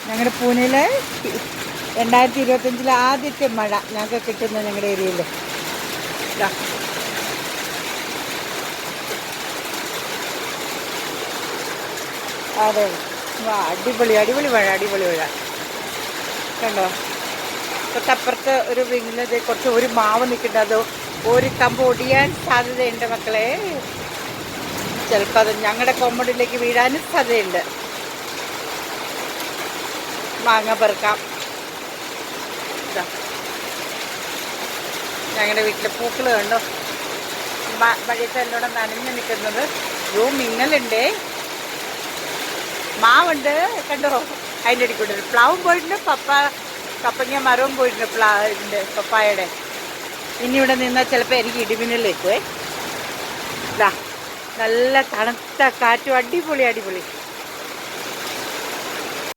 ഞങ്ങളുടെ പൂനെയിലെ 2025 ആദ്യത്തെ മഴ ഞങ്ങൾക്ക് കിട്ടുന്ന ഞങ്ങളുടെ ഏരിയയിൽ. അതെ, അടിപൊളി അടിപൊളി മഴ, അടിപൊളി മഴ കണ്ടോ. തൊട്ടപ്പുറത്ത് ഒരു വിങ്ങിൽ കുറച്ച് ഒരു മാവ് നിൽക്കുന്നുണ്ട്, അത് ഒരു കമ്പ് ഒടിയാൻ സാധ്യതയുണ്ട് മക്കളെ. ചിലപ്പോൾ അത് ഞങ്ങളുടെ കൊമ്പടിലേക്ക് വീഴാനും സാധ്യതയുണ്ട്. മാങ്ങ പെറുക്കാം. ഞങ്ങളുടെ വീട്ടിലെ പൂക്കൾ കണ്ടോ, മഴയത്ത് എന്നോട് നനഞ്ഞു നിൽക്കുന്നത്. മിന്നലുണ്ടേ, മാവുണ്ട് കണ്ടോ, അതിൻ്റെ ഇടയ്ക്കൂടെ പ്ലാവും പോയിട്ടുണ്ട്, കപ്പങ്ങ മരവും പോയിട്ടുണ്ട്, പ്ലാവിൻ്റെ പപ്പായയുടെ. ഇനി ഇവിടെ നിന്നാൽ ചിലപ്പോൾ എനിക്ക് ഇടിമിന്നലേക്കുവേ. നല്ല തണുത്ത കാറ്റും, അടിപൊളി അടിപൊളി.